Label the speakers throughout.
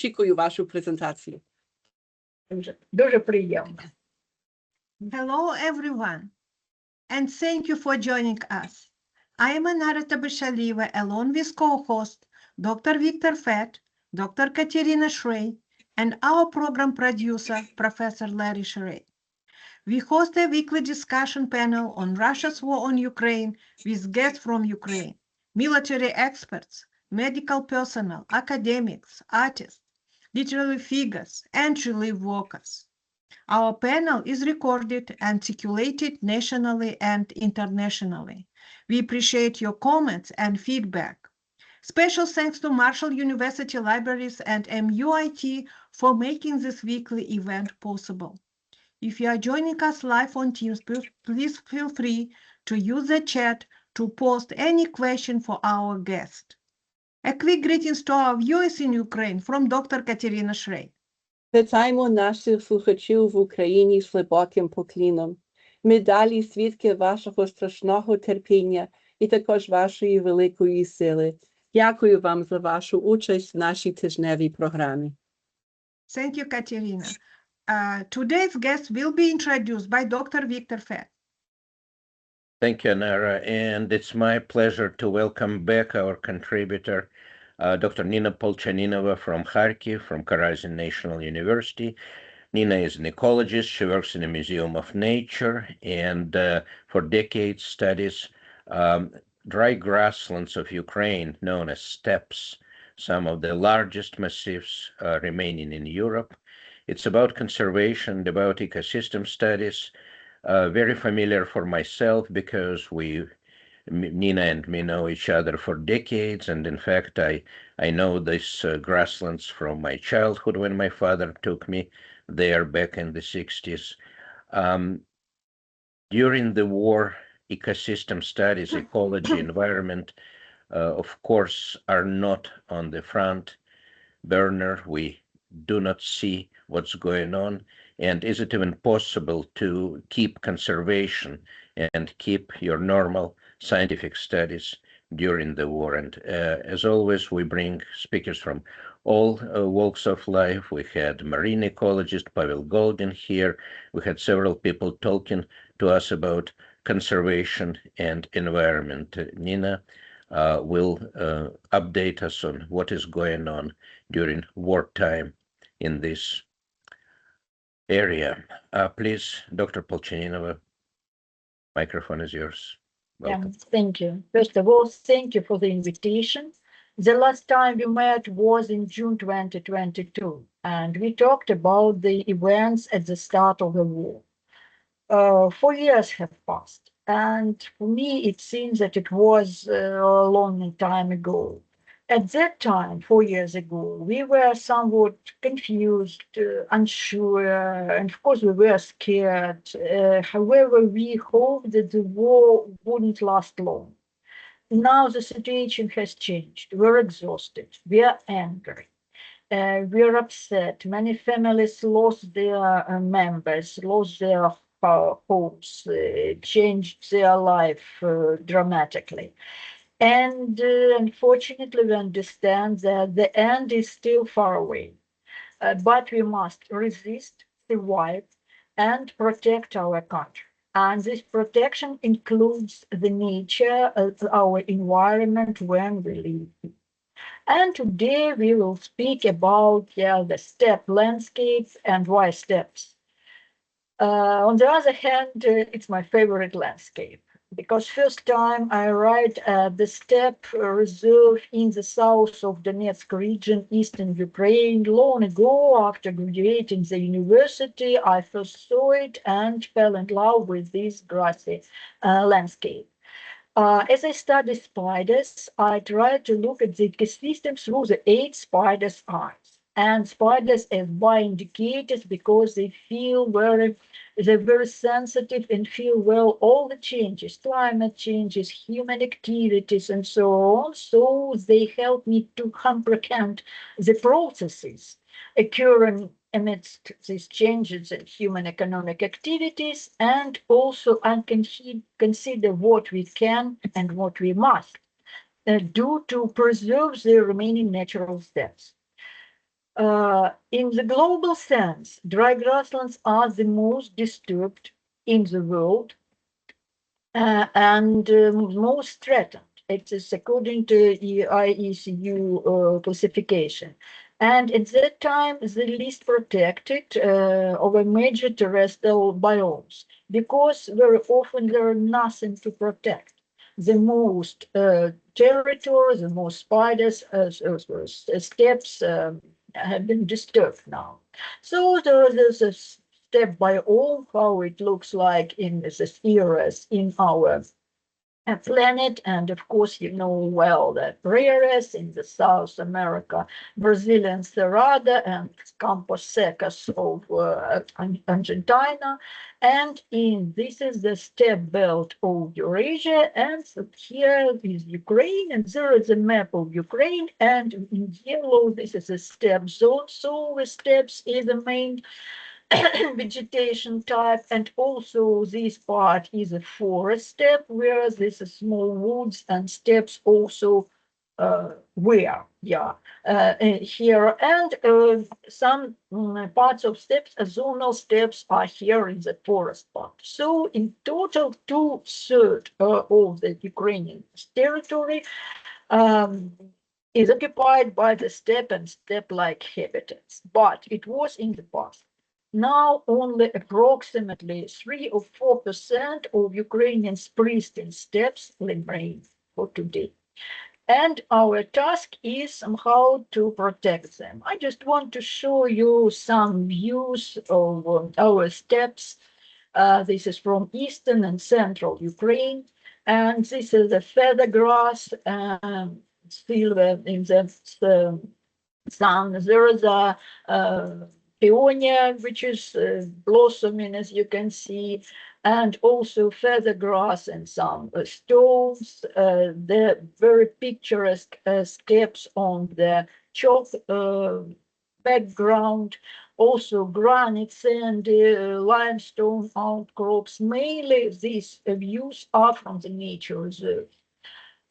Speaker 1: очікую вашу презентацію.
Speaker 2: Дуже приємно.
Speaker 3: Hello, everyone, and thank you for joining us. I am Anarata Bashaliva, along with co-host Dr. Victor Fett, Dr. Katerina Shrey, and our program producer, Professor Larry Shrey. We host a weekly discussion panel on Russia's war on Ukraine with guests from Ukraine, military experts, medical personnel, academics, artists, literary figures, and relief workers. Our panel is recorded and circulated nationally and internationally. We appreciate your comments and feedback. Special thanks to Marshall University Libraries and MUIT for making this weekly event possible. If you are joining us live on Teams, please feel free to use the chat to post any question for our guest. A quick greetings to our viewers in Ukraine from Dr. Katerina Shrey.
Speaker 1: Вітаємо наших слухачів в Україні з глибоким покліном. Ми далі свідки вашого страшного терпіння і також вашої великої сили. Дякую вам за вашу участь в нашій тижневій програмі.
Speaker 3: Thank you, Katerina. Today's guest will be introduced by Dr. Victor Fett.
Speaker 4: Thank you, Nara, and it's my pleasure to welcome back our contributor, Dr. Nina Polchaninova from Kharkiv, from Karazin National University. Nina is an ecologist. She works in the Museum of Nature and for decades studies dry grasslands of Ukraine, known as steppes, some of the largest massifs remaining in Europe. It's about conservation, about ecosystem studies, very familiar for myself because Nina and me know each other for decades, and in fact, I know these grasslands from my childhood when my father took me there back in the 60s. During the war, ecosystem studies, ecology, environment, of course, are not on the front burner. We do not see what's going on, and is it even possible to keep conservation and keep your normal scientific studies during the war? And as always, we bring speakers from all walks of life. We had marine ecologist Pavel Goldin here. We had several people talking to us about conservation and environment. Nina will update us on what is going on during wartime in this area. Please, Dr. Polchaninova, microphone is yours. Welcome.
Speaker 2: Thank you. First of all, thank you for the invitation. The last time we met was in June 2022, and we talked about the events at the start of the war. 4 years have passed, and for me, it seems that it was a long time ago. At that time, 4 years ago, we were somewhat confused, unsure, and of course we were scared. However, we hoped that the war wouldn't last long. Now the situation has changed. We're exhausted. We are angry. We're upset. Many families lost their members, lost their homes, changed their life dramatically. And unfortunately, we understand that the end is still far away. But we must resist, survive, and protect our country. And this protection includes the nature of our environment when we live. And today we will speak about the steppe landscape and why steppes. On the other hand, it's my favorite landscape, because first time I arrived at the steppe reserve in the south of Donetsk region, eastern Ukraine, long ago. After graduating the university, I first saw it and fell in love with this grassy landscape. As I study spiders, I tried to look at the ecosystem through the 8 spiders' eyes. And spiders as bioindicators, because they're very sensitive and feel well all the changes, climate changes, human activities, and so on. So they help me to comprehend the processes occurring amidst these changes in human economic activities, and also I can consider what we can and what we must do to preserve the remaining natural steppes. In the global sense, dry grasslands are the most disturbed in the world and most threatened. It is according to IECU classification. And at that time, the least protected of a major terrestrial biomes, because very often there are nothing to protect. The most territory, the most spiders, steppes have been disturbed now. So there's a step by all how it looks like in this eras in our planet. And of course, you know well that rarest in the South America, Brazilian Cerrada and Campos Secos of Argentina. And this is the steppe belt of Eurasia. And so here is Ukraine, and there is a map of Ukraine. And in yellow, this is a steppe zone. So the steppes is the main vegetation type, and also this part is a forest steppe, whereas this is small woods and steppes also here, and some parts of steppes, zonal steppes, are here in the forest part. So in total, 2/3 of the Ukrainian territory is occupied by the steppe and steppe-like habitats, but it was in the past. Now only approximately 3 or 4% of Ukrainians pristine steppes remain for today. And our task is somehow to protect them. I just want to show you some views of our steppes. This is from eastern and central Ukraine. And this is the feather grass, still in the sun. There is a peonia, which is blossoming, as you can see, and also feather grass and some stones. The very picturesque steppes on the chalk background, also granite, sand, limestone outcrops. Mainly these views are from the nature reserve.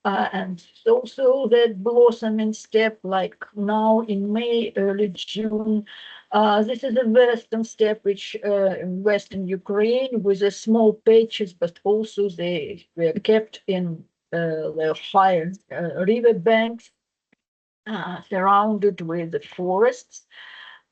Speaker 2: And also that blossoming steppe, like now in May, early June. This is a western steppe, which in western Ukraine, with the small patches, but also they were kept in the higher river banks, surrounded with the forests.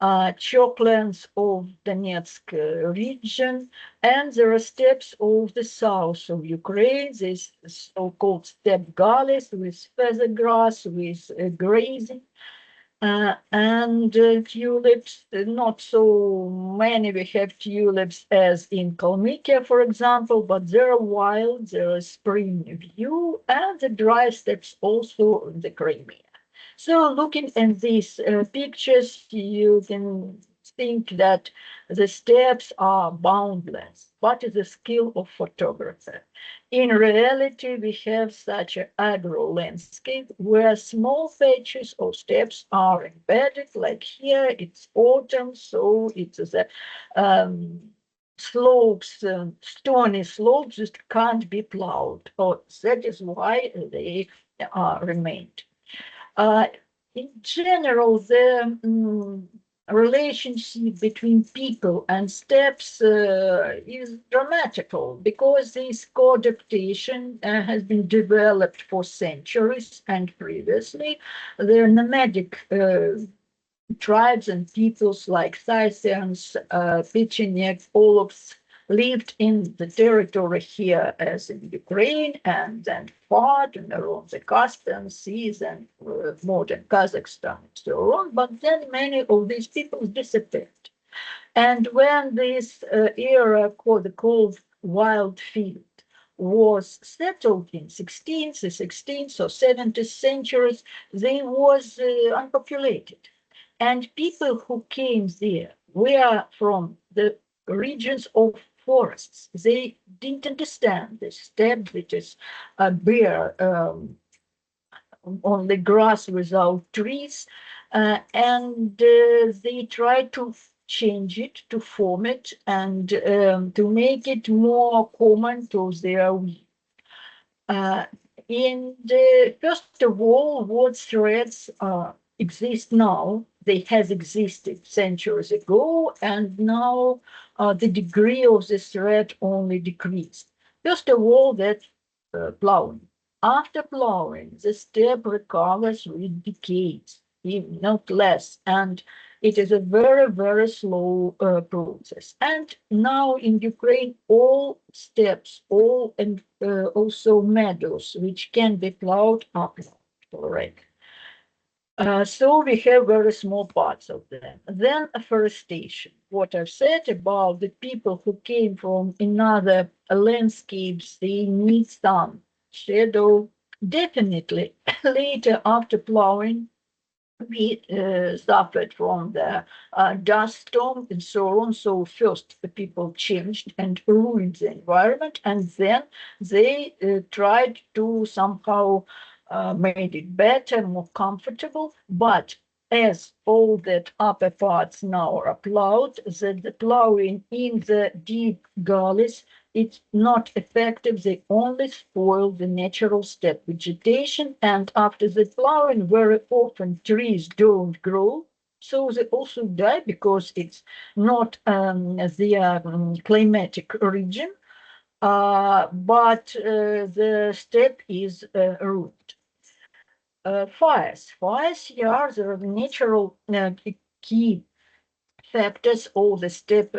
Speaker 2: Chalklands of Donetsk region, and there are steppes of the south of Ukraine, this so-called steppe gullies with feather grass, with grazing, and tulips. Not so many we have tulips as in Kalmykia, for example, but they're wild, there is spring view, and the dry steppes also in the Crimea. So looking at these pictures, you can think that the steppes are boundless, but it's a skill of photographer. In reality, we have such an agro landscape where small patches of steppes are embedded, like here it's autumn, so it's the slopes, stony slopes just can't be plowed. So that is why they remained. In general, the relationship between people and steppes is dramatical, because this co-adaptation has been developed for centuries, and previously the nomadic tribes and peoples like Scythians, Pechenegs, Polaks lived in the territory here as in Ukraine, and then fought around the Caspian Seas and modern Kazakhstan and so on. But then many of these peoples disappeared. And when this era called the Cold Wild Field was settled in 16th or 17th centuries, they was unpopulated. And people who came there were from the regions of forests. They didn't understand the steppe, which is bare on the grass without trees, and they tried to change it, to form it, and to make it more common to their view. In the first of all, what threats exist now, they has existed centuries ago, and now the degree of this threat only decreased. First of all, that plowing. After plowing, the steppe recovers with decades, if not less, and it is a very, very slow process. And now in Ukraine, all steppes, all and also meadows, which can be plowed, are plowed already. So we have very small parts of them. Then afforestation. What I've said about the people who came from another landscapes, they need sun, shadow. Definitely later after plowing, we suffered from the dust storm and so on. So first the people changed and ruined the environment, and then they tried to somehow made it better, more comfortable. But as all that upper parts now are plowed, that the plowing in the deep gullies, it's not effective. They only spoil the natural steppe vegetation, and after the plowing, very often trees don't grow, so they also die because it's not their climatic region, but the steppe is ruined. Fires are the natural key factors of the steppe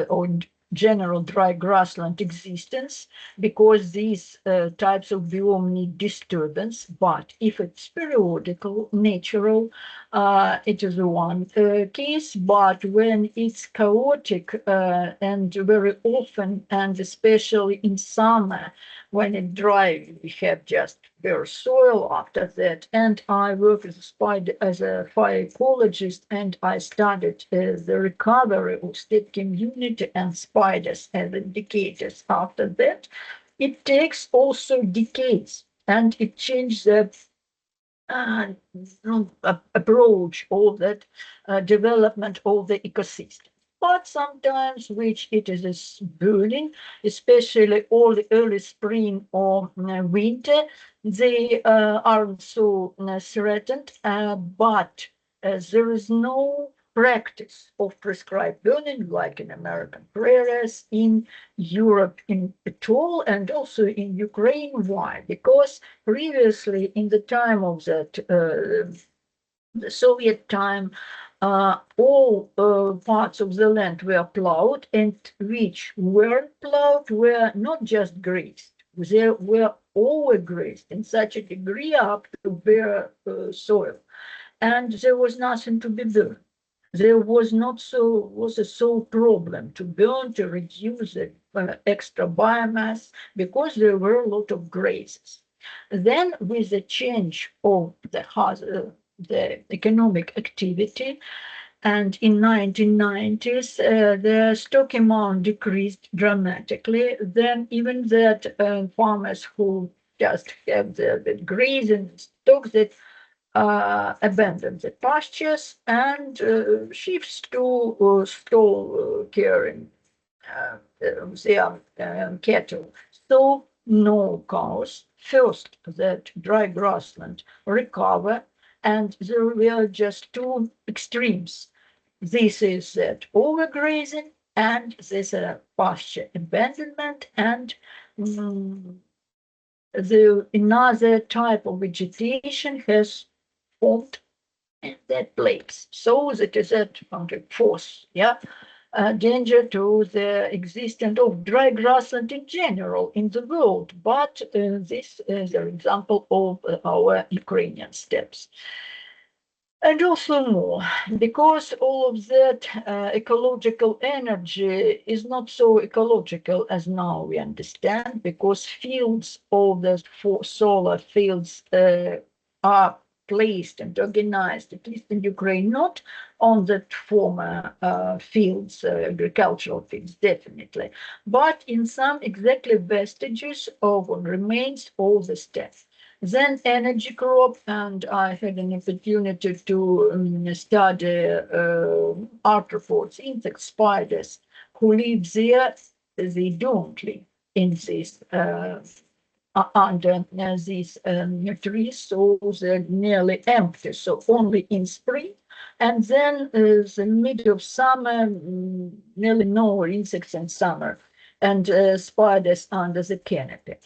Speaker 2: or general dry grassland existence, because these types of biome need disturbance. But if it's periodical, natural, it is one case. But when it's chaotic and very often, and especially in summer, when it's dry, we have just bare soil after that. And I work as a fire ecologist, and I studied the recovery of steppe community and spiders as indicators after that. It takes also decades, and it changes the approach of that development of the ecosystem. But sometimes, which it is burning, especially all the early spring or winter, they aren't so threatened, but there is no practice of prescribed burning like in American prairies, in Europe at all, and also in Ukraine. Why? Because previously, in the time of that the Soviet time, all parts of the land were plowed, and which weren't plowed were not just grazed, they were overgrazed in such a degree up to bare soil, and there was nothing to be burned. There was a sole problem to burn, to reduce the extra biomass, because there were a lot of grazes. Then, with the change of the economic activity, and in 1990s, the stock amount decreased dramatically. Then even that farmers who just have the grazing stock, that abandon the pastures and shifts to stall caring their cattle. So no cows. First, that dry grassland recover, and there were just two extremes. This is that overgrazing, and this pasture abandonment, and the another type of vegetation has formed in that place. So that is a force, danger to the existence of dry grassland in general in the world. But this is an example of our Ukrainian steppes. And also more, because all of that ecological energy is not so ecological as now we understand, because fields, all the solar fields are placed and organized, at least in Ukraine, not on the former fields, agricultural fields, definitely, but in some exactly vestiges of remains of the steppe. Then energy crop, and I had an opportunity to study arthropods, insect spiders, who live there. They don't live in these under these trees, so they're nearly empty, so only in spring. And then the middle of summer, nearly no insects in summer, and spiders under the canopy.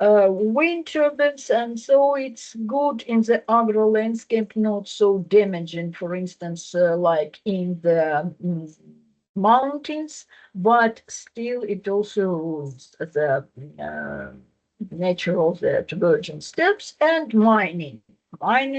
Speaker 2: Wind turbines, and so it's good in the agro landscape, not so damaging, for instance, like in the mountains, but still it also the nature of the virgin steppes. And mining,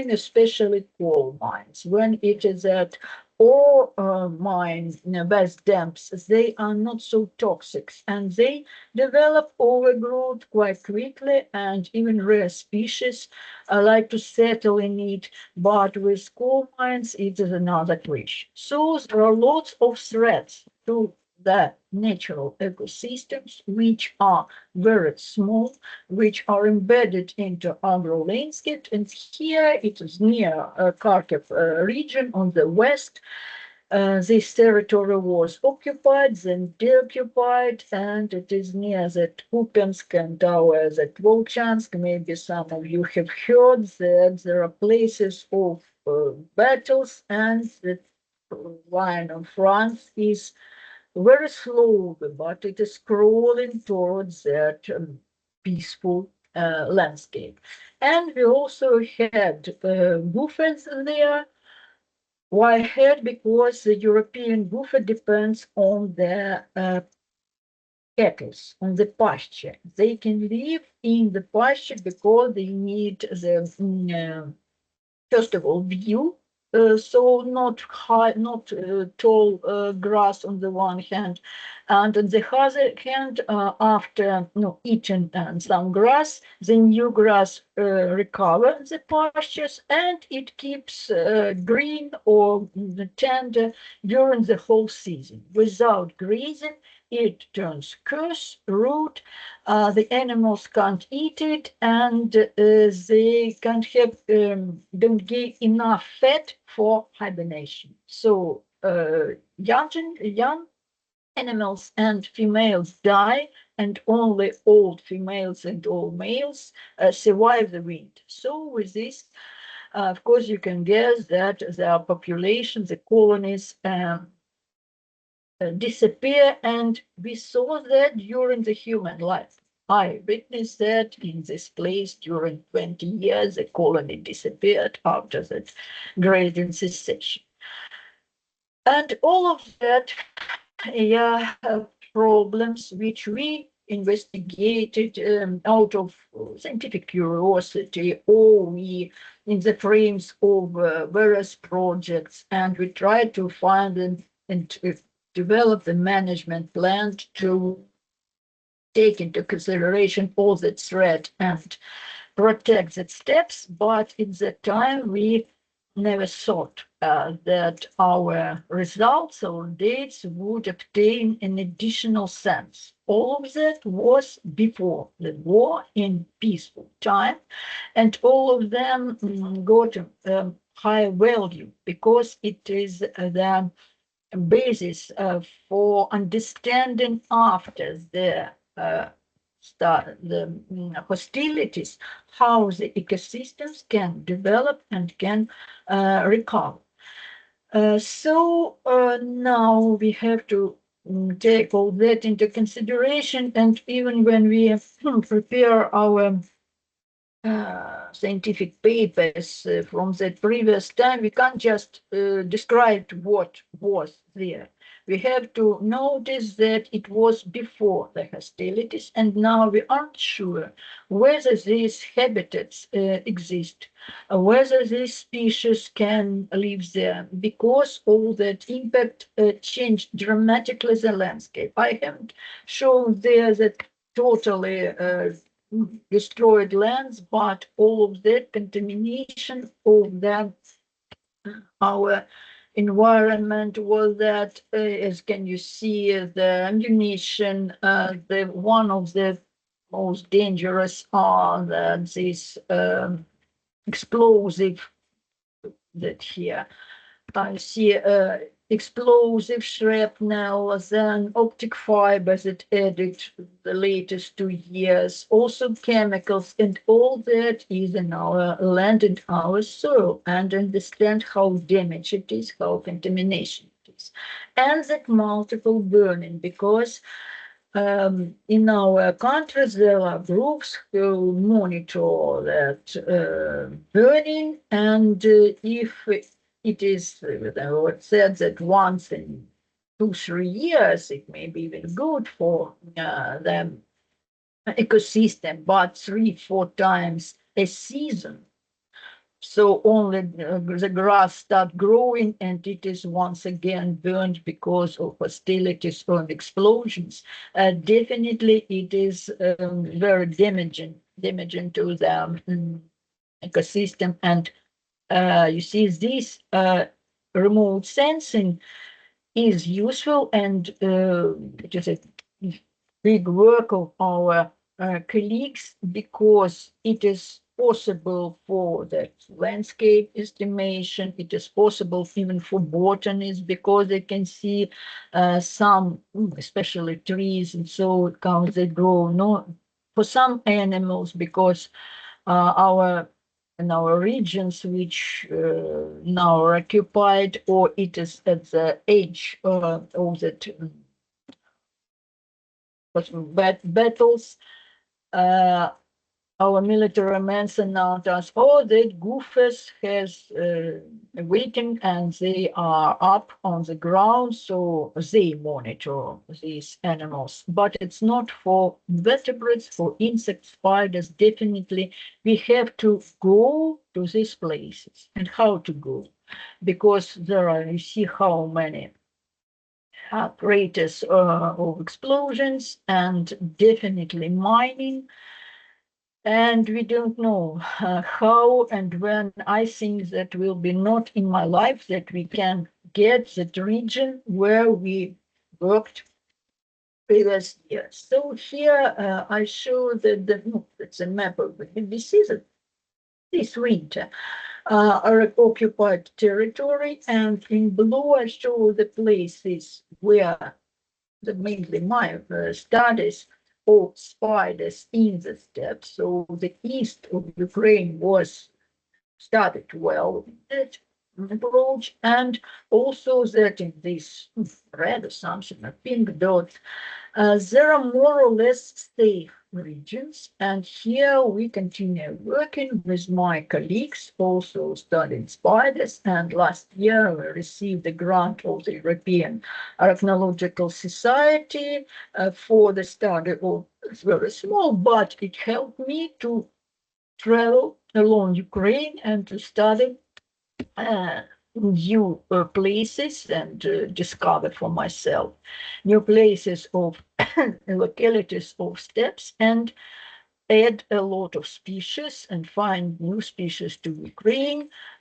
Speaker 2: especially coal mines, when it is at ore mines, vast dams, they are not so toxic, and they develop overgrowth quite quickly, and even rare species like to settle in it. But with coal mines, it is another question. So there are lots of threats to the natural ecosystems, which are very small, which are embedded into agro landscape. And here it is near Kharkiv region on the west. This territory was occupied, then deoccupied, and it is near that Kupiansk and our that Polchaninova. Maybe some of you have heard that there are places of battles, and the line of France is very slowly, but it is crawling towards that peaceful landscape. And we also had buffets there. Why had? Because the European buffet depends on the cattle, on the pasture. They can live in the pasture because they need the first of all view, so not high, not tall grass on the one hand, and on the other hand, after eating some grass, the new grass recovers the pastures, and it keeps green or tender during the whole season. Without grazing, it turns coarse, root. The animals can't eat it, and they can't have don't get enough fat for hibernation. So young animals and females die, and only old females and old males survive the winter. So with this, of course, you can guess that the population, the colonies, disappear, and we saw that during the human life. I witnessed that in this place during 20 years, the colony disappeared after that grazing cessation. And all of that, problems which we investigated out of scientific curiosity, or we in the frames of various projects, and we tried to find and develop the management plan to take into consideration all the threat and protect the steppes. But at that time, we never thought that our results or dates would obtain an additional sense. All of that was before the war in peaceful time, and all of them got high value because it is the basis for understanding after the hostilities, how the ecosystems can develop and can recover. So now we have to take all that into consideration, and even when we prepare our scientific papers from that previous time, we can't just describe what was there. We have to notice that it was before the hostilities, and now we aren't sure whether these habitats exist, whether these species can live there, because all that impact changed dramatically the landscape. I haven't shown there that totally destroyed lands, but all of that contamination of that our environment was that, as can you see, the ammunition, the one of the most dangerous are these explosive that here I see explosive shrapnel, then optic fibers that added the latest 2 years, also chemicals, and all that is in our land and our soil, and understand how damage it is, how contamination it is. And that multiple burning, because in our countries there are groups who monitor that burning, and if it is said that once in 2-3 years, it may be even good for the ecosystem, but 3-4 times a season. So only the grass start growing and it is once again burned because of hostilities or explosions. Definitely it is very damaging to the ecosystem. And you see, this remote sensing is useful, and it is a big work of our colleagues, because it is possible for the landscape estimation. It is possible even for botanists, because they can see some, especially trees, and so it counts, they grow. No, for some animals, because in our regions which now are occupied, or it is at the edge of that battles, our military men announced us, oh, that goofers has awakened and they are up on the ground, so they monitor these animals. But it's not for vertebrates, for insects, spiders. Definitely we have to go to these places. And how to go? Because there are, you see how many craters of explosions, and definitely mining. And we don't know how and when. I think that will be not in my life that we can get that region where we worked previous years. So here I show that it's a map of the season. This winter are occupied territory, and in blue I show the places where mainly my studies of spiders in the steppe. So the east of Ukraine was started well with that approach, and also that in this red or something, a pink dot, there are more or less safe regions. And here we continue working with my colleagues, also studying spiders. And last year we received a grant of the European Arachnological Society for the study of, it's very small, but it helped me to travel along Ukraine and to study new places, and discover for myself new places of localities of steppes, and add a lot of species and find new species to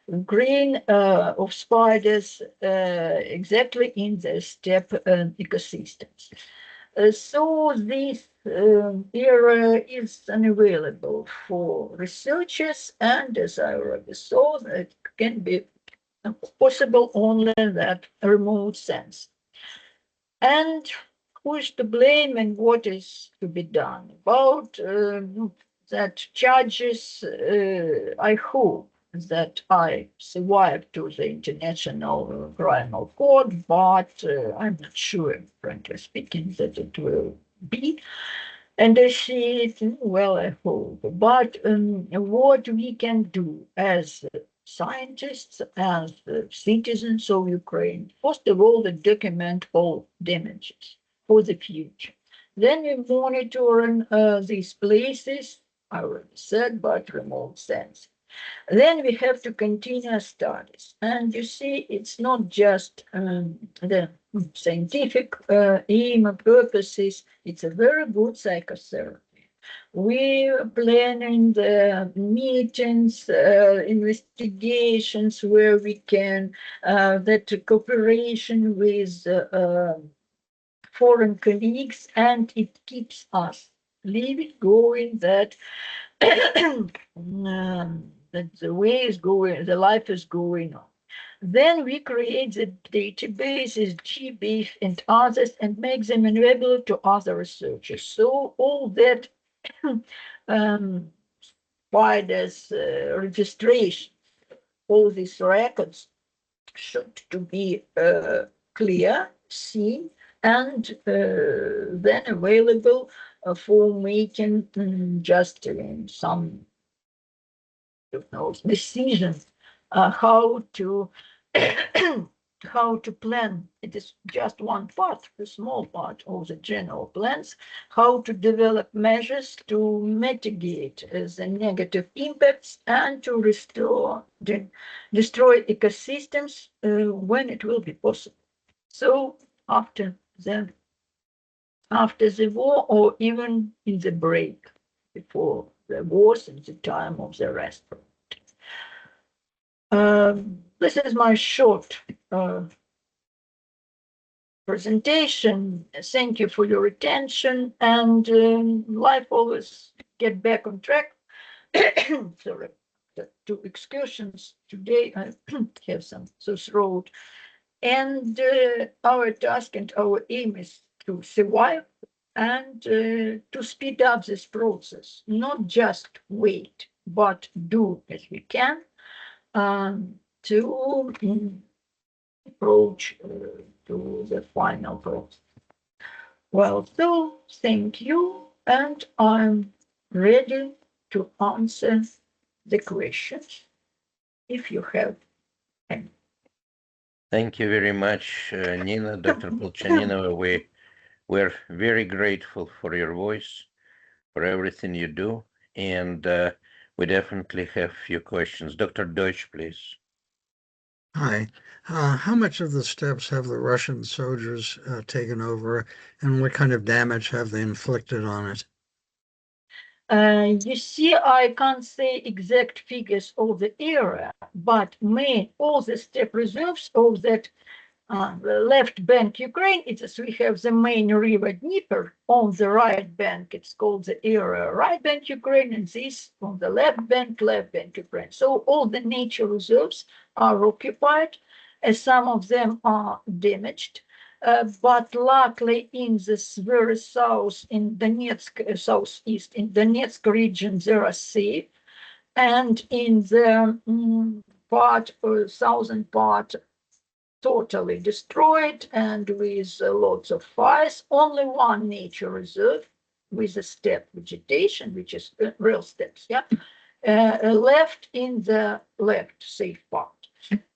Speaker 2: Ukraine of spiders exactly in the steppe ecosystems. So this area is unavailable for researchers, and as I already saw, it can be possible only in that remote sense. And who is to blame and what is to be done? About that charges, I hope that I survived to the International Criminal Court, but I'm not sure, frankly speaking, that it will be. And I see it, well, I hope. But what we can do as scientists, as citizens of Ukraine, first of all, to document all damages for the future. Then we monitor these places, I already said, but remote sense. Then we have to continue studies. And you see, it's not just the scientific aim and purposes, it's a very good psychotherapy. We are planning the meetings, investigations where we can, that cooperation with foreign colleagues, and it keeps us living, going, that that the way is going, the life is going on. Then we create the databases, GBIF and others, and make them available to other researchers. So all that spiders registration, all these records should to be clear, seen, and then available for making just some decisions how to how to plan. It is just one part, a small part of the general plans, how to develop measures to mitigate the negative impacts and to restore destroy ecosystems when it will be possible. So after the war, or even in the break before the wars and the time of the rest. This is my short presentation. Thank you for your attention, and life always get back on track. Sorry, the 2 excursions today. I have some sore throat, and our task and our aim is to survive and to speed up this process, not just wait, but do as we can to approach to the final process. Well, so thank you, and I'm ready to answer the questions if you have any.
Speaker 4: Thank you very much, Nina, Dr. Polchaninova. We're very grateful for your voice, for everything you do, and we definitely have a few questions. Dr. Deutsch, please.
Speaker 5: Hi. How much of the steppes have the Russian soldiers taken over, and what kind of damage have they inflicted on it?
Speaker 2: You see, I can't say exact figures of the area, but all the steppe reserves of that the left bank Ukraine, we have the main river Dnieper. On the right bank, it's called the area right bank Ukraine, and this on the left bank Ukraine. So all the nature reserves are occupied, as some of them are damaged. But luckily in this very south, in Donetsk, southeast, in Donetsk region, they are safe. And in the southern part, totally destroyed and with lots of fires. Only one nature reserve with a steppe vegetation, which is real steppes, left in the left safe part.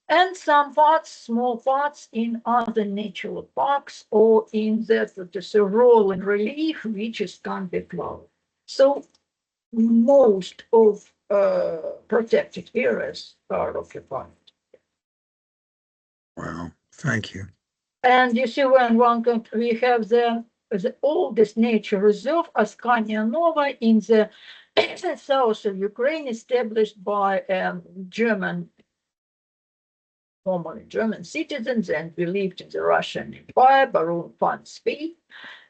Speaker 2: And some parts, small parts, in other natural parks or in the rolling relief, which is can't be plowed. So most of protected areas are occupied.
Speaker 5: Wow, thank you.
Speaker 2: And you see, when we have the oldest nature reserve, Polchaninova, in the south of Ukraine, established by formerly German citizens and believed in the Russian Empire, Baron von Spee,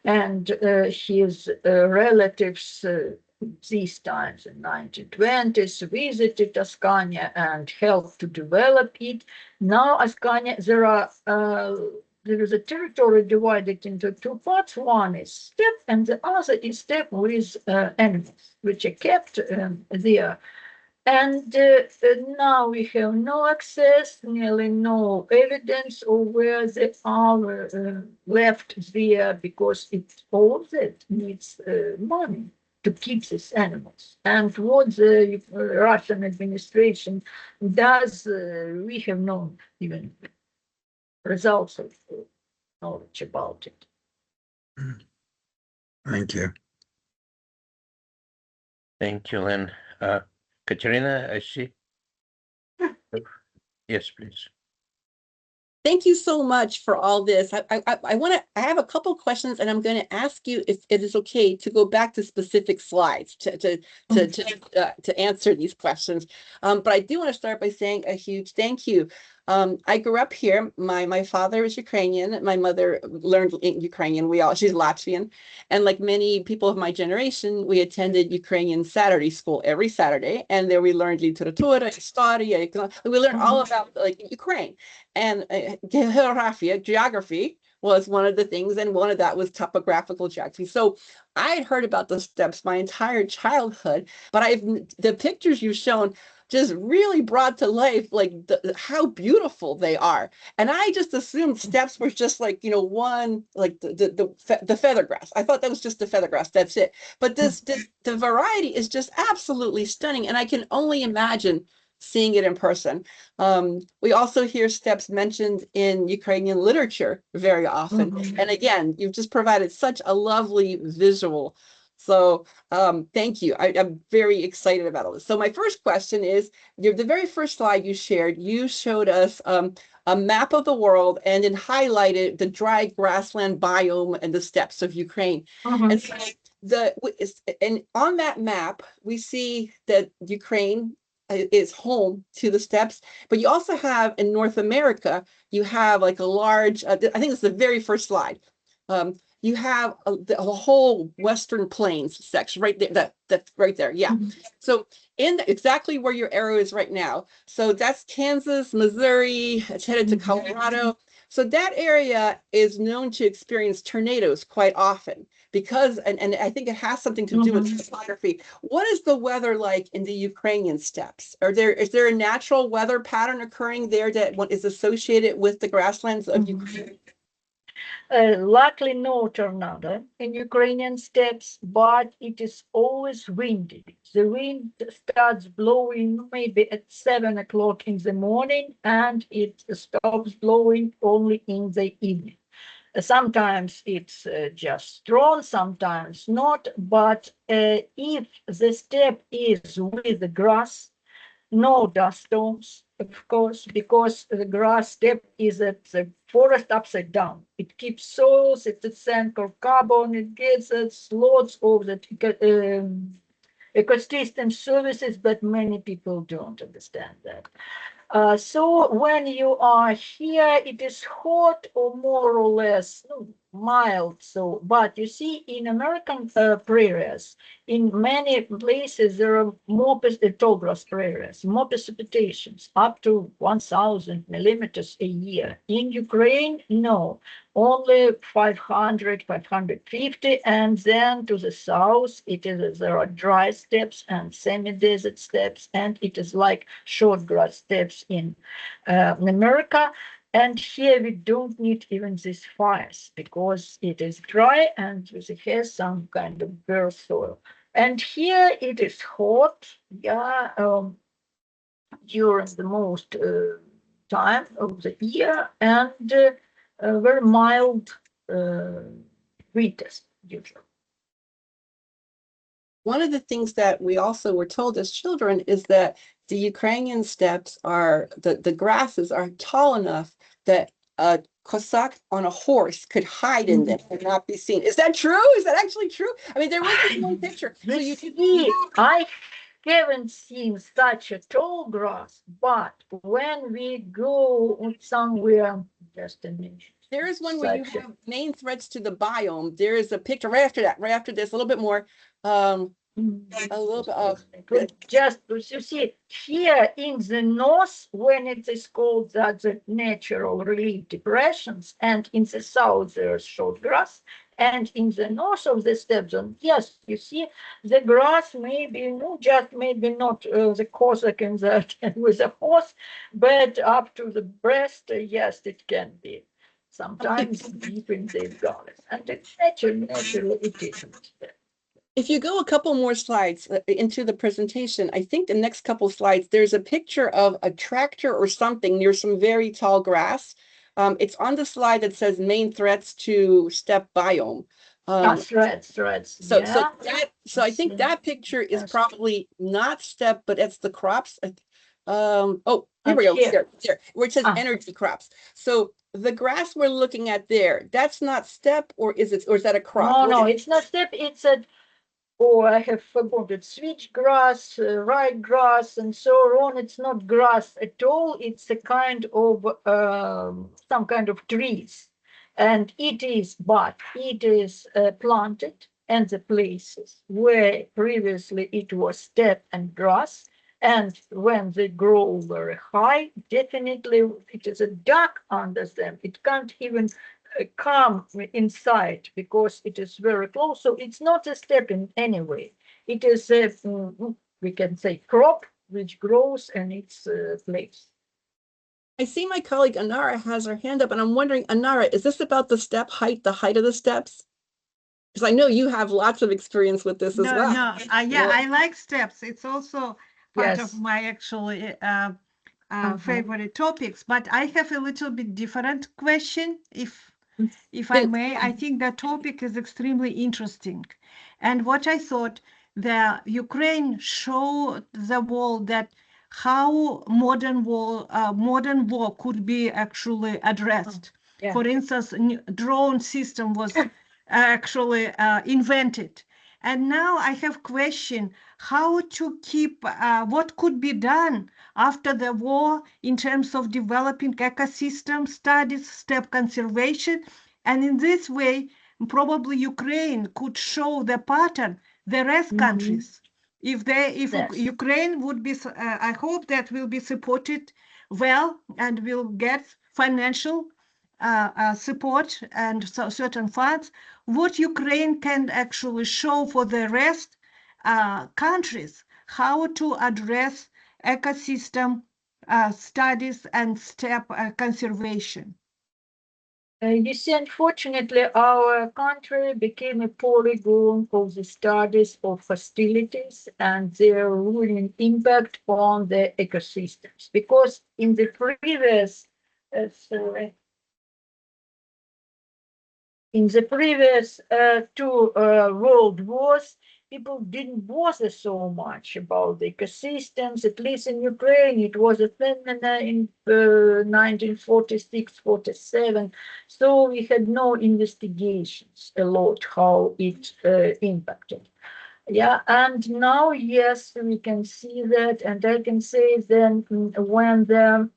Speaker 2: and his relatives these times in 1920s visited Ascania and helped to develop it. Now Ascania, there is a territory divided into 2 parts. One is steppe and the other is steppe with animals, which are kept there. And now we have no access, nearly no evidence of where they are left there, because all that needs money to keep these animals. And what the Russian administration does, we have no even results of knowledge about it.
Speaker 5: Thank you.
Speaker 4: Thank you, Len. Katerina, I see. Yes, please.
Speaker 1: Thank you so much for all this. I have a couple questions, and I'm going to ask you if it is okay to go back to specific slides to answer these questions. But I do want to start by saying a huge thank you I grew up here. My father is Ukrainian. My mother learned Ukrainian. She's Latvian. And like many people of my generation, we attended Ukrainian Saturday school every Saturday. And there we learned literatura, historia, we learned all about like Ukraine. And geography was one of the things, and one of that was topographical geography. So I had heard about the steppes my entire childhood, but the pictures you've shown just really brought to life like how beautiful they are. And I just assumed steppes were just like, one, like the feather grass. I thought that was just the feather grass, that's it. But the variety is just absolutely stunning, and I can only imagine seeing it in person. We also hear steppes mentioned in Ukrainian literature very often. And again, you've just provided such a lovely visual. So thank you. I'm very excited about all this. So my first question is, the very first slide you shared, you showed us a map of the world and then highlighted the dry grassland biome and the steppes of Ukraine. And so and on that map, we see that Ukraine is home to the steppes, but you also have in North America, you have like a large, I think it's the very first slide. You have the whole Western Plains section right there. That's right there. Yeah. So exactly where your arrow is right now. So that's Kansas, Missouri. It's headed to Colorado. So that area is known to experience tornadoes quite often because, and I think it has something to do with topography. What is the weather like in the Ukrainian steppes? Is there a natural weather pattern occurring there that is associated with the grasslands of Ukraine?
Speaker 2: Luckily, no tornado in Ukrainian steppes, but it is always windy. The wind starts blowing maybe at 7 o'clock in the morning, and it stops blowing only in the evening. Sometimes it's just strong, sometimes not. But if the steppe is with the grass, no dust storms, of course, because the grass steppe is at the forest upside down. It keeps soils, it's a sand or carbon, it gets lots of the ecosystem services, but many people don't understand that. So when you are here, it is hot or more or less mild. So, but you see, in American prairies, in many places there are more tall grass prairies, more precipitations, up to 1,000 millimeters a year. In Ukraine, no, only 500, 550, and then to the south, there are dry steppes and semi-desert steppes, and it is like short grass steppes in America. And here we don't need even these fires because it is dry and it has some kind of bare soil. And here it is hot, during the most time of the year, and very mild winters usually.
Speaker 1: One of the things that we also were told as children is that the Ukrainian steppes the grasses are tall enough that a Cossack on a horse could hide in them and not be seen. Is that true? Is that actually true? I mean, there was this one picture. So you
Speaker 2: see, I haven't seen such a tall grass, but when we go somewhere, just a minute.
Speaker 1: There is one where you have main threats to the biome. There is a picture right after this, a little bit more. A little bit of
Speaker 2: just you see here in the north when it is called that the natural relief depressions, and in the south there's short grass, and in the north of the steppe zone, yes, you see the grass maybe maybe not the Cossack in that with a horse, but up to the breast, yes, it can be sometimes deep in the gullies, and it's naturally it isn't.
Speaker 1: If you go a couple more slides into the presentation, I think the next couple slides, there's a picture of a tractor or something near some very tall grass. It's on the slide that says main threats to steppe biome.
Speaker 2: Threats.
Speaker 1: So I think that picture is probably not steppe, but it's the crops. Oh, here we go. There, where it says energy crops. So the grass we're looking at there, that's not steppe, or is that a crop?
Speaker 2: No, it's not steppe. It's a or I have forgotten, switchgrass, ryegrass, and so on. It's not grass at all. It's a kind of some kind of trees, and it is planted in the places where previously it was steppe and grass. And when they grow very high, definitely it is a dark under them. It can't even come inside because it is very close. So it's not a step in any way. It is a, we can say, crop which grows in its place.
Speaker 1: I see my colleague Anara has her hand up, and I'm wondering, Anara, is this about the step height, the height of the steps? Because I know you have lots of experience with this as well.
Speaker 3: No, yeah, I like steps. It's also part
Speaker 2: Yes.
Speaker 3: of my actually favorite topics, but I have a little bit different question, if I
Speaker 1: Yes.
Speaker 3: may. I think the topic is extremely interesting. And what I thought, the Ukraine showed the world that how modern war could be actually addressed.
Speaker 2: Yeah.
Speaker 3: For instance, drone system was actually invented. And now I have question how to keep what could be done after the war in terms of developing ecosystem studies, steppe conservation. And in this way, probably Ukraine could show the pattern the rest countries. If
Speaker 2: Yes.
Speaker 3: Ukraine would be, I hope that will be supported well and will get financial support and certain funds, what Ukraine can actually show for the rest countries, how to address ecosystem studies and steppe conservation.
Speaker 2: You see, unfortunately, our country became a polygon of the studies of hostilities and their ruining impact on the ecosystems. Because in the previous, two world wars, people didn't bother so much about the ecosystems. At least in Ukraine, it was a phenomenon in 1946-47. So we had no investigations a lot how it impacted. Yeah, and now, yes, we can see that, and I can say then when the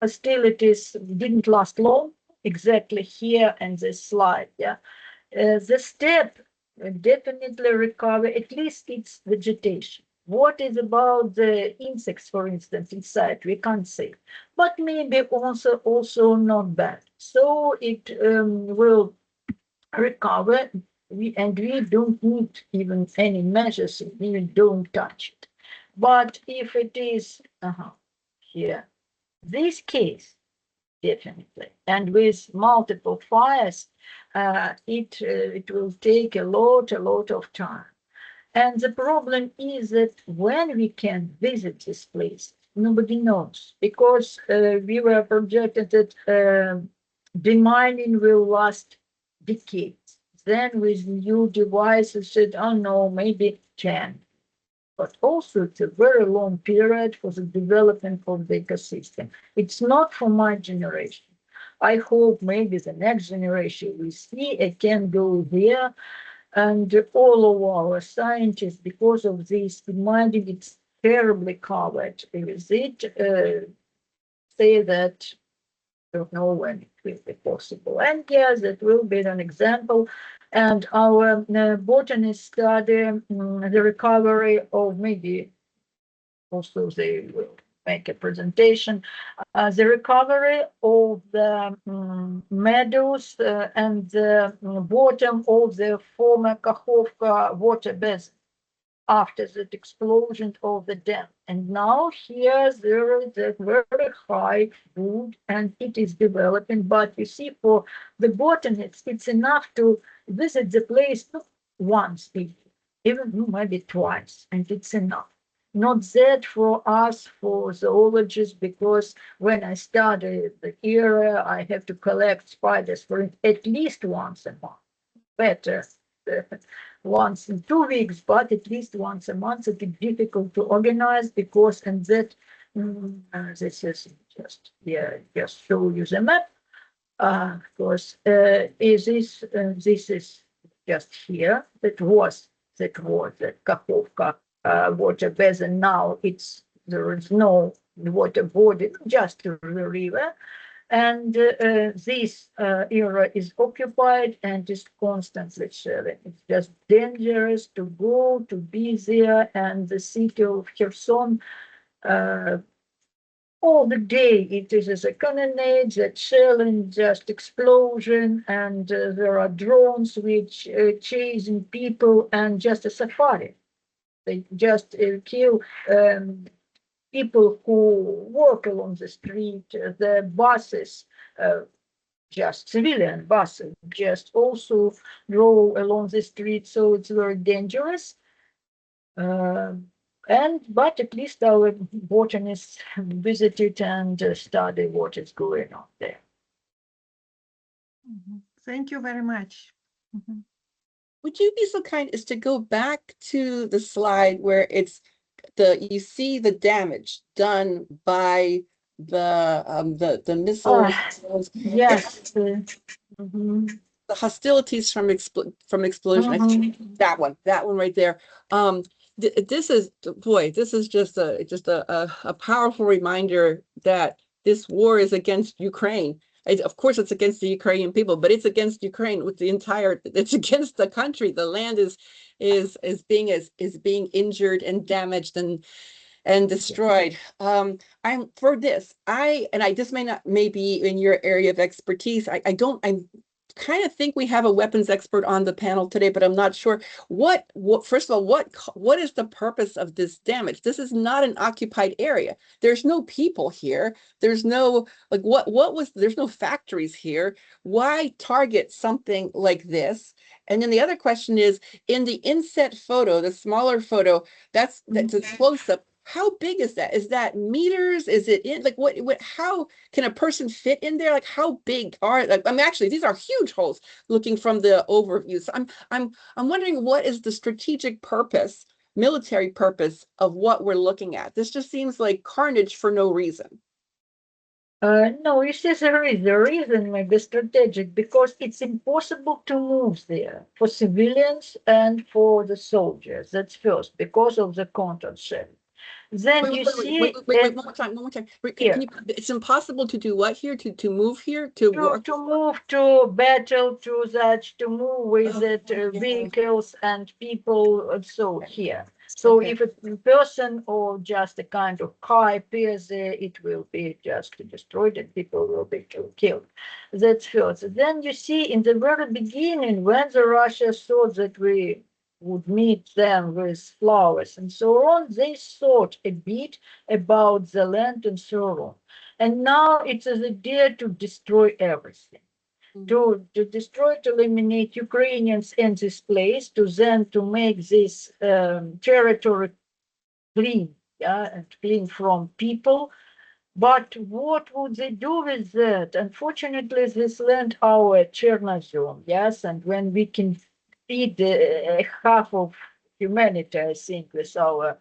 Speaker 2: hostilities didn't last long, exactly here in this slide, yeah, the steppe definitely recover, at least its vegetation. What is about the insects, for instance, inside, we can't say, but maybe also not bad. So it will recover. We don't need even any measures, we don't touch it. But if it is here, this case, definitely, and with multiple fires, it will take a lot of time. And the problem is that when we can visit this place, nobody knows, because we were projected that demining will last decades. Then with new devices said, oh no, maybe 10. But also it's a very long period for the development of the ecosystem. It's not for my generation. I hope maybe the next generation we see it can go there, and all of our scientists, because of this demanding, it's terribly covered with it, say that don't know when it will be possible. And yes, that will be an example. And our botanists study the recovery of, maybe also they will make a presentation, the recovery of the meadows and the bottom of the former Kakhovka water basin after that explosion of the dam. And now here there is a very high wood and it is developing. But you see, for the botanists, it's enough to visit the place once a year, even maybe twice, and it's enough. Not that for us, for zoologists, because when I started the era, I have to collect spiders for at least once a month. Better once in 2 weeks, but at least once a month. It is difficult to organize because, and that this is just show you the map. Of course, this is just here. That was that was the Kakhovka water basin. Now there is no water body, just the river. And this area is occupied and is constantly shelling. It's just dangerous to go, to be there. And the city of Kherson, all the day it is a cannonade, that shelling, just explosion, and there are drones which chasing people, and just a safari. They just kill people who walk along the street, the buses, just civilian buses, just also roll along the street, so it's very dangerous. But at least our botanists visited and study what is going on there.
Speaker 3: Thank you very much.
Speaker 1: Would you be so kind as to go back to the slide where you see the damage done by the missiles,
Speaker 2: yes.
Speaker 1: the hostilities from explosion. I think that one right there. This is just a powerful reminder that this war is against Ukraine. Of course, it's against the Ukrainian people, but it's against Ukraine with it's against the country. The land is being injured and damaged and destroyed. This may be in your area of expertise. I kind of think we have a weapons expert on the panel today, but I'm not sure first of all, what is the purpose of this damage? This is not an occupied area. There's no people here. There's no, there's no factories here. Why target something like this? And then the other question is, in the inset photo, the smaller photo, that's a close-up. How big is that? Is that meters? Is it in what how can a person fit in there? Like, how big actually these are huge holes looking from the overview. So I'm wondering, what is the strategic purpose, military purpose of what we're looking at? This just seems like carnage for no reason.
Speaker 2: No, it says the reason may be strategic, because it's impossible to move there for civilians and for the soldiers. That's first, because of the content shelling. Then
Speaker 1: wait, one more time. It's impossible to do what here? To move here? To
Speaker 2: move, to battle, to move with vehicles and people. So here. So if a person or just a kind of car appears there, it will be just destroyed and people will be killed. That's first. Then you see, in the very beginning, when the Russia thought that we would meet them with flowers and so on, they thought a bit about the land and so on. And now it is a idea to destroy everything. To destroy, to eliminate Ukrainians in this place, to make this territory clean, and clean from people. But what would they do with that? Unfortunately, this land our Chernozem, yes, and when we can feed half of humanity, I think, with our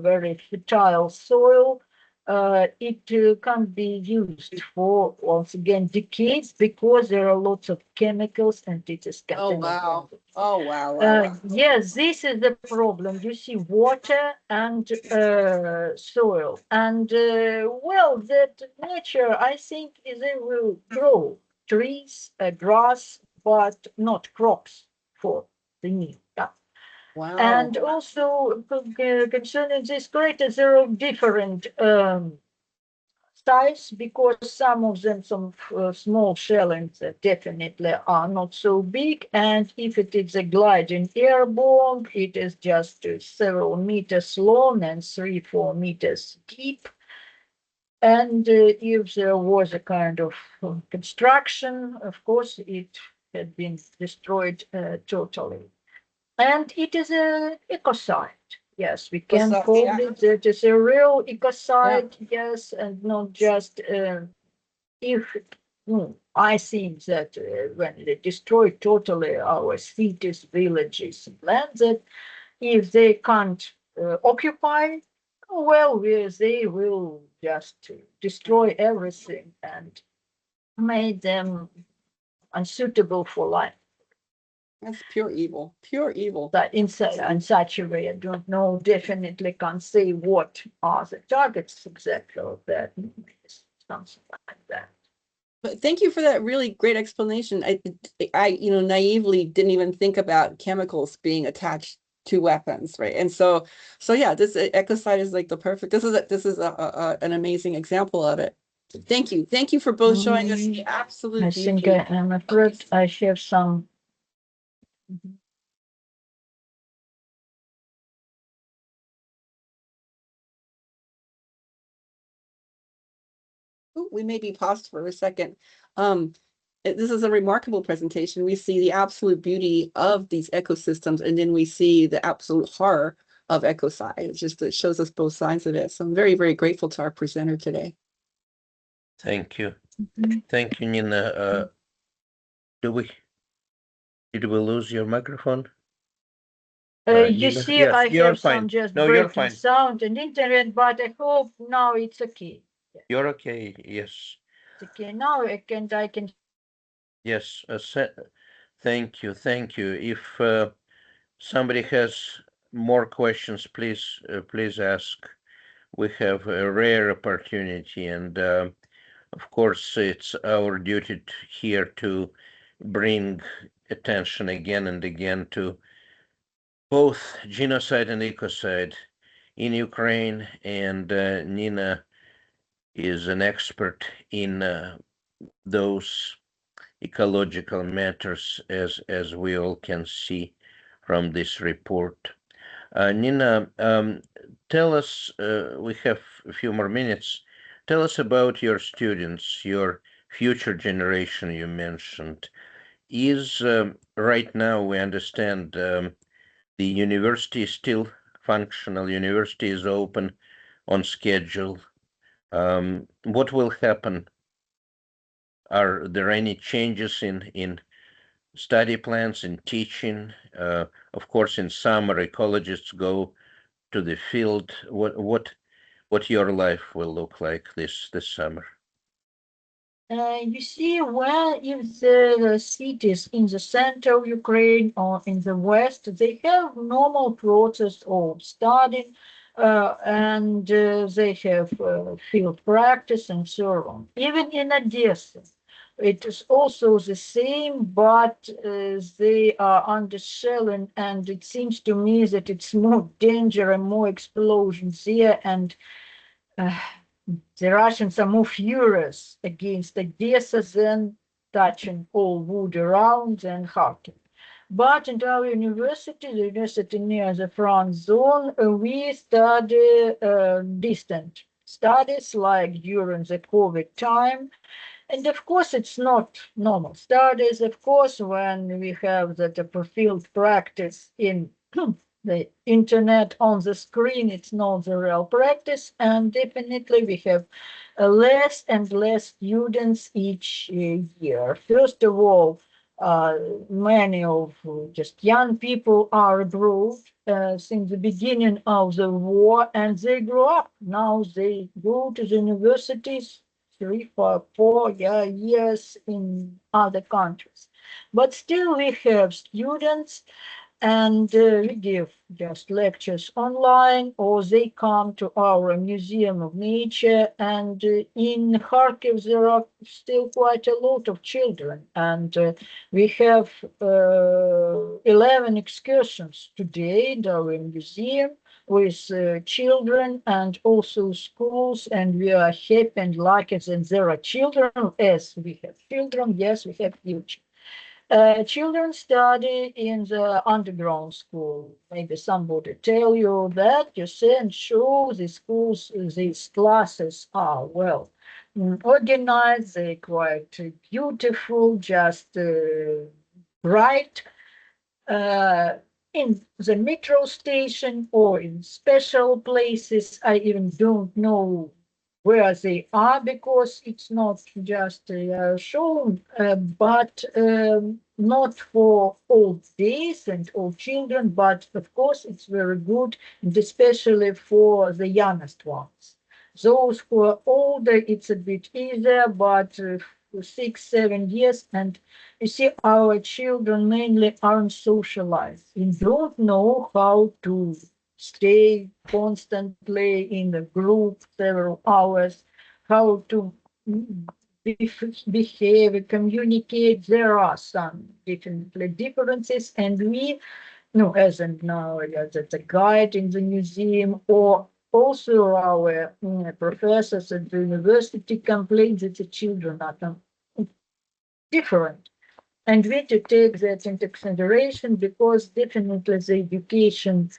Speaker 2: very fertile soil, it can't be used for, once again, decades, because there are lots of chemicals and it is contaminated.
Speaker 1: Oh, wow.
Speaker 2: Yes, this is the problem. You see, water and soil. And, that nature, I think, they will grow trees, grass, but not crops for the need.
Speaker 1: Wow.
Speaker 2: And also concerning this crater, there are different styles, because some of them, some small shellings definitely are not so big. And if it is a gliding airborne, it is just several meters long and 3-4 meters deep. And if there was a kind of construction, of course, it had been destroyed totally. And it is an ecocide. Yes, we can call it. It is a real ecocide, yes, and not just I think that when they destroy totally our cities, villages, and lands, that if they can't occupy, well, they will just destroy everything and make them unsuitable for life.
Speaker 1: That's pure evil, pure evil.
Speaker 2: But in such a way, I don't know, definitely can't say what are the targets exactly of that. Something like that.
Speaker 1: But thank you for that really great explanation. I naively didn't even think about chemicals being attached to weapons, right? And so yeah, this ecocide is like the perfect. This is an amazing example of it. Thank you for both showing us the absolute
Speaker 2: I
Speaker 1: beauty.
Speaker 2: think I'm afraid I have some.
Speaker 1: Ooh, we may be paused for a second. This is a remarkable presentation. We see the absolute beauty of these ecosystems, and then we see the absolute horror of ecocide. It shows us both sides of it. So I'm very, very grateful to our presenter today.
Speaker 4: Thank you. Thank you, Nina. Did we lose your microphone?
Speaker 2: You
Speaker 4: Nina?
Speaker 2: see,
Speaker 4: Yes,
Speaker 2: I
Speaker 4: you're
Speaker 2: have
Speaker 4: fine.
Speaker 2: some just
Speaker 4: No, you're
Speaker 2: breaking
Speaker 4: fine.
Speaker 2: sound and internet, but I hope now it's okay.
Speaker 4: You're okay. Yes.
Speaker 2: It's okay now. I can.
Speaker 4: Yes. Thank you. Thank you. If somebody has more questions, please ask. We have a rare opportunity, and of course, it's our duty here to bring attention again and again to both genocide and ecocide in Ukraine, and Nina is an expert in those ecological matters, as we all can see from this report. Nina, tell us, we have a few more minutes, tell us about your students, your future generation you mentioned. Is right now, we understand, the university is still functional, university is open on schedule. What will happen? Are there any changes in study plans, in teaching? Of course, in summer, ecologists go to the field. What your life will look like this summer?
Speaker 2: You see, well, if the cities in the center of Ukraine or in the west, they have normal process of studying, and they have field practice and so on. Even in Odessa, it is also the same, but they are under shelling, and it seems to me that it's more danger and more explosions there, and uh, the Russians are more furious against Odessa than touching all wood around than Kharkiv. But in our university, the university near the front zone, we study distant studies like during the COVID time. And of course, it's not normal studies. Of course, when we have that field practice in the internet on the screen, it's not the real practice. And definitely we have less and less students each year. First of all, many of just young people are abroad since the beginning of the war, and they grow up. Now they go to the universities 3, 4 years in other countries. But still we have students, and we give just lectures online, or they come to our Museum of Nature. And in Kharkiv, there are still quite a lot of children, and we have 11 excursions today in our museum with children and also schools, and we are happy and lucky that there are children. As we have children, yes, we have future. Children study in the underground school. Maybe somebody tell you that, you say and show the schools, these classes are well organized, they're quite beautiful, just bright. In the metro station or in special places, I even don't know where they are because it's not just shown, but not for all days and all children, but of course it's very good, and especially for the youngest ones. Those who are older, it's a bit easier, but for 6, 7 years, and you see our children mainly aren't socialized. They don't know how to stay constantly in the group several hours, how to behave, communicate. There are some definitely differences, and we, as in now, as a guide in the museum, or also our professors at the university complain that the children are different. And we to take that into consideration, because definitely the education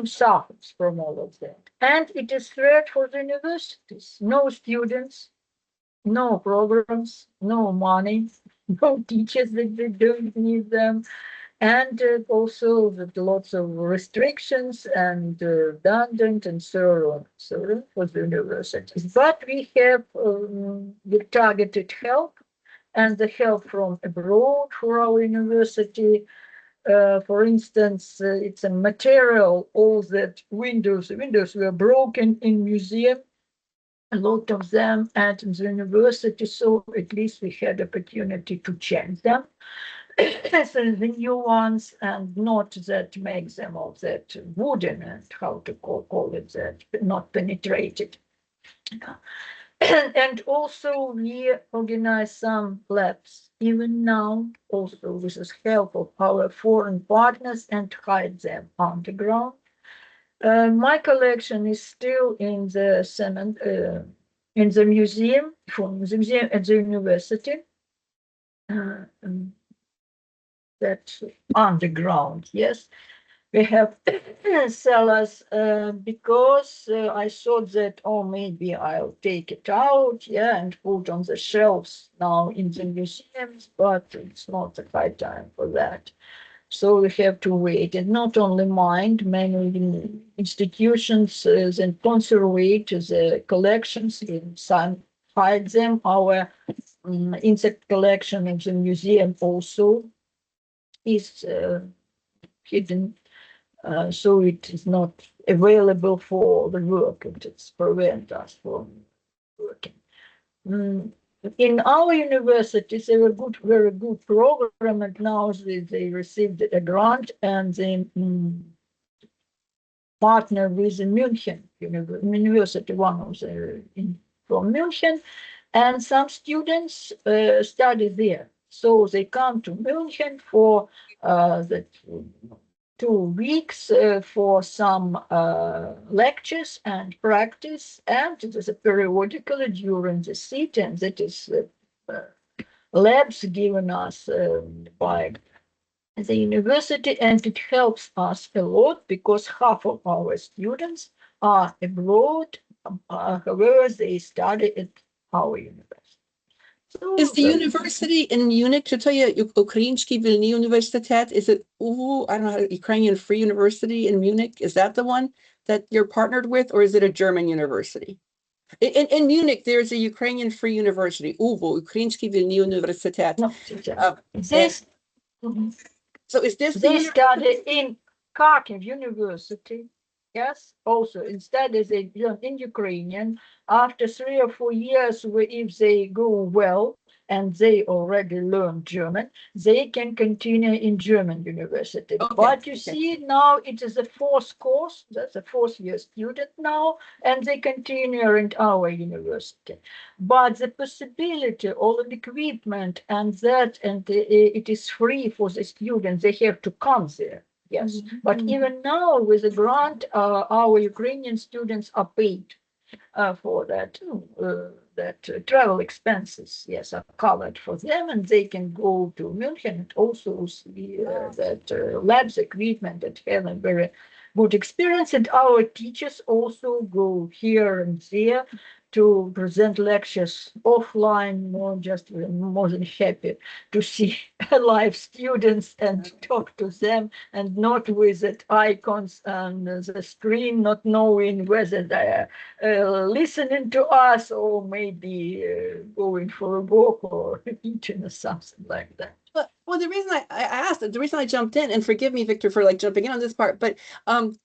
Speaker 2: suffers from all of that. And it is threat for the universities. No students, no programs, no money, no teachers that they don't need them, and also with lots of restrictions and redundant and so on for the universities. But we have the targeted help and the help from abroad for our university. For instance, it's a material, all that windows were broken in museum, a lot of them at the university, so at least we had opportunity to change them. So the new ones, and not that make them of that wooden, and how to call it, that not penetrated. And also we organize some labs, even now, also with the help of our foreign partners, and hide them underground. My collection is still in the museum, from the museum at the university. That underground, yes. We have cellars because I thought that, maybe I'll take it out, and put on the shelves now in the museums, but it's not the right time for that. So we have to wait, and not only mine, many institutions then conservate the collections, in some hide them. Our insect collection in the museum also is hidden, so it is not available for the work. It prevents us from working. In our universities, they were very good program, and now they received a grant, and they partner with the München University, one of the from München, and some students study there. So they come to München for the 2 weeks for some lectures and practice, and it is a periodically during the sit, and that is labs given us by the university, and it helps us a lot because half of our students are abroad, however they study at our university.
Speaker 1: Is the university in Munich, to tell you, Ukrainsky Vilny Universitet, is it UVU, I don't know, Ukrainian Free University in Munich? Is that the one that you're partnered with, or is it a German university? In Munich, there's a Ukrainian Free University, UVU, Ukrainsky Vilny Universitet. So is this
Speaker 2: they study in Kharkiv University? Yes, also instead they learn in Ukrainian. After 3 or 4 years, if they go well and they already learn German, they can continue in German university. Okay, but you see, now it is a 4th course, that's a 4th year student now, and they continue in our university. But the possibility, all the equipment and that, and it is free for the students, they have to come there. Yes, but even now with the grant, our Ukrainian students are paid for that. Travel expenses, yes, are covered for them, and they can go to München and also see that labs equipment that have a very good experience. And our teachers also go here and there to present lectures offline. More than happy to see live students and talk to them, and not with the icons on the screen, not knowing whether they are listening to us or maybe going for a walk or eating or something like that.
Speaker 1: Well, the reason I asked, the reason I jumped in, and forgive me, Victor, for jumping in on this part, but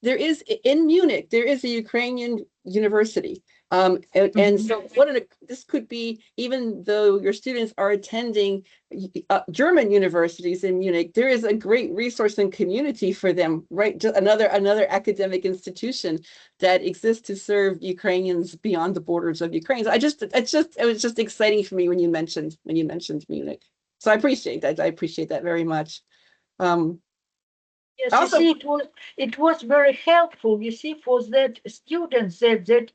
Speaker 1: there is, in Munich, there is a Ukrainian university. And so this could be, even though your students are attending German universities in Munich, there is a great resource and community for them, right? Just another academic institution that exists to serve Ukrainians beyond the borders of Ukraine. So it was just exciting for me when you mentioned Munich. So I appreciate that. I appreciate that very much.
Speaker 2: Yes,
Speaker 1: Also,
Speaker 2: you see, it was very helpful, you see, for that students that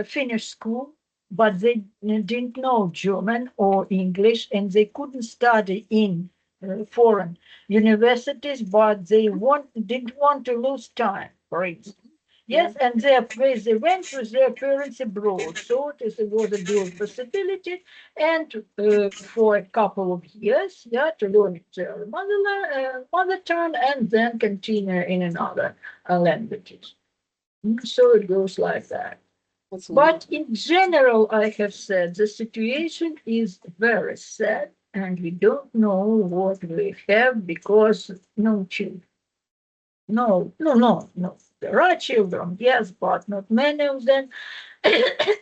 Speaker 2: finished school, but they didn't know German or English, and they couldn't study in foreign universities, but they didn't want to lose time, for instance. Yes, and they went with their parents abroad, so it was a good possibility, and for a couple of years, to learn their mother tongue, and then continue in another languages. So it goes like that. But in general, I have said the situation is very sad, and we don't know what we have because no children. No. There are children, yes, but not many of them.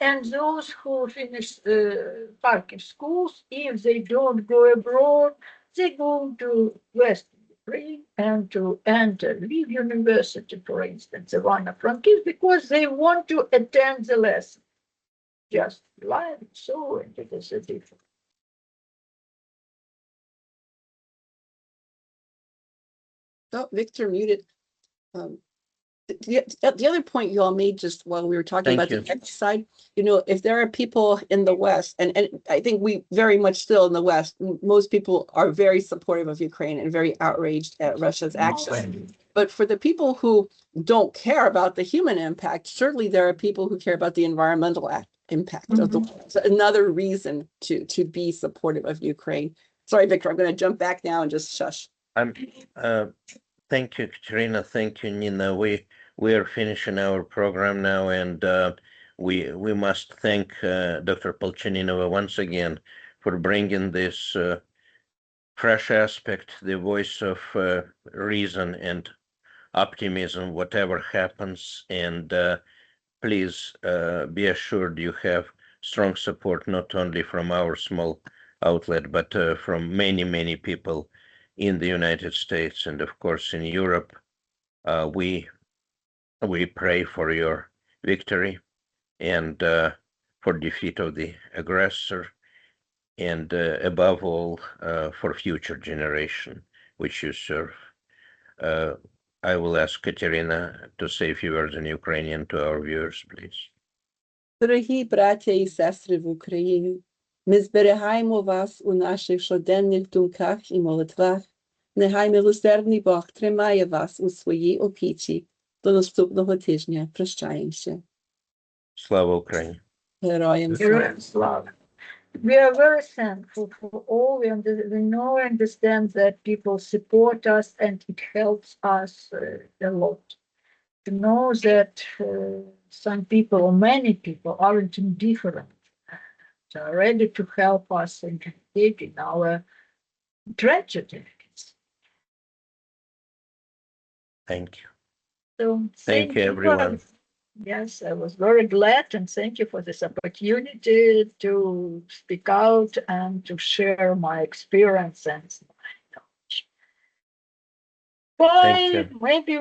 Speaker 2: And those who finish Kharkiv schools, if they don't go abroad, they go to West Ukraine and to enter Lviv University, for instance, the one from Kiev, because they want to attend the lesson. Just like so, and it is a different.
Speaker 1: oh, Victor muted. The other point you all made just while we were talking about the tech side, if there are people in the West, and I think we very much still in the West, most people are very supportive of Ukraine and very outraged at Russia's actions. But for the people who don't care about the human impact, certainly there are people who care about the environmental impact of the world. So another reason to be supportive of Ukraine. Sorry, Victor, I'm going to jump back now and just shush.
Speaker 4: Thank you, Katerina. Thank you, Nina. We are finishing our program now, and we must thank Dr. Polchaninova once again for bringing this fresh aspect, the voice of reason and optimism, whatever happens. And please be assured you have strong support, not only from our small outlet, but from many, many people in the United States and, of course, in Europe. We pray for your victory and for defeat of the aggressor, and above all, for future generation which you serve. I will ask Katerina to say a few words in Ukrainian to our viewers, please.
Speaker 1: Дорогі браття і сестри в Україні, ми зберігаємо вас у наших щоденних думках і молитвах. Нехай милосердний Бог тримає вас у своїй опіці. До наступного тижня. Прощаємося.
Speaker 4: Слава Україні!
Speaker 1: Героям
Speaker 2: slava. We are very thankful for all. We know and understand that people support us, and it helps us a lot. To know that some people or many people aren't indifferent. They are ready to help us and engage in our tragedy.
Speaker 4: Thank you.
Speaker 2: So
Speaker 4: thank you, everyone.
Speaker 2: Yes, I was very glad, and thank you for this opportunity to speak out and to share my experience and my knowledge. Bye. Maybe